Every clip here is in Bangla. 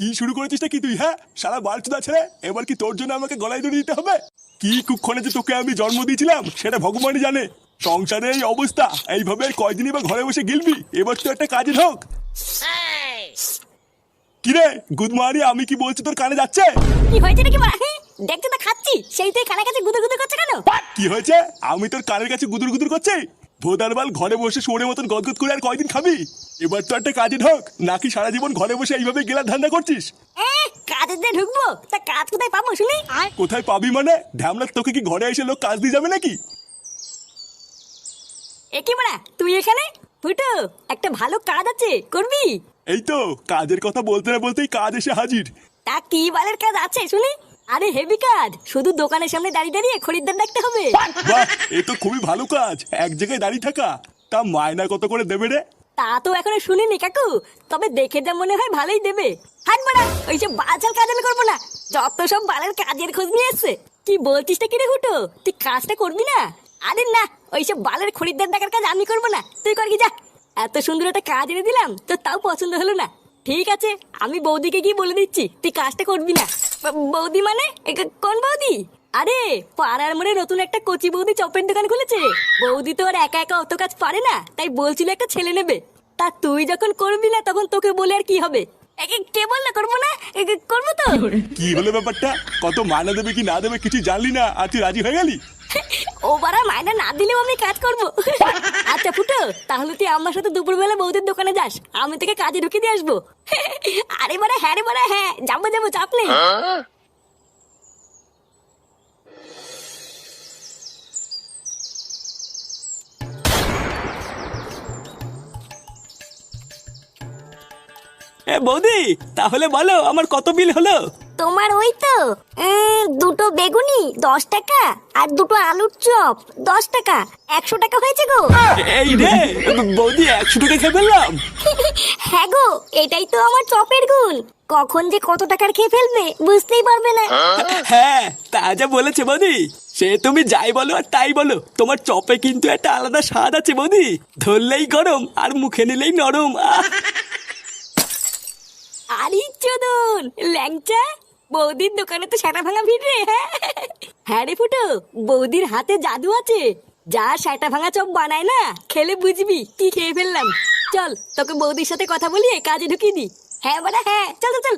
কি শুরু করেছিস কি তুই? হ্যাঁ, সারা বালচুদা ছেড়ে এবার কি তোর জন্য আমাকে গলায় দড়ি দিতে হবে? কি কুক্ষণে যে তোকে আমি জন্ম দিয়েছিলাম সেটা ভগবানই জানে। সংসারে এই অবস্থা, এইভাবে আর কয়দিনই বা ঘরে বসে গিলবি? এবার তো একটা কাজে ঢোক। কিরে গুদমারি, আমি কি বলছি তোর কানে যাচ্ছে? কি হয়েছে নাকি বড়া? দেখতে তো খাচ্ছি, সেই তুই কানের কাছে গুদুর গুদুর করছে কেন? কি হয়েছে? আমি তোর কানের কাছে গুদুর গুদুর করছি? ভোদারবাল, ঘরে বসে শুয়োরের মতন গদগদ করে আর কয়দিন খাবি? এবার তো একটা কাজে ঢোক, নাকি সারা জীবন ঘরে বসে এইভাবে গেলার ধান্দা করছিস? কাজে দিয়ে ঢুকবো, তা কাজ কোথায় পাবো শুনি? কোথায় পাবি মানে? ঢ্যামলা, তোকে কি ঘরে এসে লোক কাজ দিয়ে যাবে নাকি? এ কি বড়া, তুই এখানে? ফুটো, একটা ভালো কাজ আছে, করবি? এই তো কাজের কথা বলতে না বলতেই কাজ এসে হাজির। তা কি বালের কাজ আছে শুনি? আরে হেভি কাজ, শুধু দোকানের সামনে দাঁড়িয়ে দাঁড়িয়ে খরিদ্দার ডাকতে হবে। বাহ, এ তো খুবই ভালো কাজ, এক জায়গায় দাঁড়িয়ে থাকা। তা মায়না কত করে দেবে রে? তা তো এখনো শুনিনি কাকু, তবে দেখে যা মনে হয় ভালোই দেবে। হাট বাড়া, ওইসব বাচাল কাজ আমি করবো না। যত সব বালের কাজের খোঁজ নিয়ে এসছে। কি বলছিস কি রে হুটো, তুই কাজটা করবি না? আরে না, ওইসব বালের খরিদ্দার ডাকার কাজ আমি করবো না, তুই কর কি যা। এত সুন্দর একটা কাজ এনে দিলাম, তো তাও পছন্দ হলো না। ঠিক আছে, আমি বৌদিকে গিয়ে বলে দিচ্ছি তুই কাজটা করবি না। বৌদি মানে কোন বৌদি? আরে পাড়ার মোড়ে নতুন একটা কচি বৌদি চপের দোকান খুলেছে। বৌদি তো আর একা একা অত কাজ পারে না, তাই বলছিল একটা ছেলে নেবে। তা তুই যখন করবি না তখন তোকে বলে আর কি হবে? কে বললো করবো না? করবো তো। কি হলো ব্যাপারটা? কত মায়না দেবে কি না দেবে কিছু জানলি না, আর তুই রাজি হয়ে গেলি? ও বাড়া, মায়না না দিলেও আমি কাজ করবো। আচ্ছা ফুটো, তাহলে তুই আমার সাথে দুপুরবেলা বৌদির দোকানে যাস, আমি তোকে কাজে ঢুকে দিয়ে আসবো। আরে বাড়া হ্যাঁ রে বাড়া, হ্যাঁ যাবো যাবো, চাপ নেই। বৌদি, তাহলে বলো আমার কত বিল হলো? তোমার ওই তো দুটো বেগুনি 10 টাকা, আর দুটো আলুর চপ 10 টাকা, 100 টাকা হয়েছে গো। এই রে বৌদি, 100 টাকা খেয়ে ফেললাম। হ্যাঁ গো, এটাই তো আমার চপের গুণ। কখন যে কত টাকার খেয়ে ফেলবে বুঝতেই পারবে না। হ্যাঁ, তা যা বলেছে বৌদি। সে তুমি যাই বলো আর তাই বলো, তোমার চপে কিন্তু একটা আলাদা স্বাদ আছে বৌদি। ধরলেই গরম আর মুখে নিলেই নরম। আরে চোদন ল্যাংচা, বৌদির দোকানে তো সেটা ভাঙা ভিড় রে। হ্যাঁ রে ফুটো, বৌদির হাতে জাদু আছে। যা সেটা ভাঙা চপ বানায় না, খেলে বুঝবি কি খেয়ে ফেললাম। চল তোকে বৌদির সাথে কথা বলিয়ে কাজে ঢুকিয়ে দি। হ্যাঁ বলা হ্যাঁ, চল চল চল।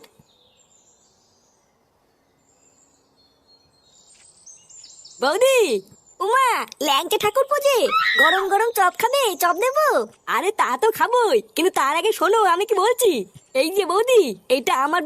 বৌদি, উমা, ল্যাংচা ঠাকুর পুজে গরম গরম চপ খাবে? চপ দেবো? আরে তা তো খাবোই, কিন্তু তার আগে শোনো আমি কি বলছি। এই যে বৌদি, এইটা আমার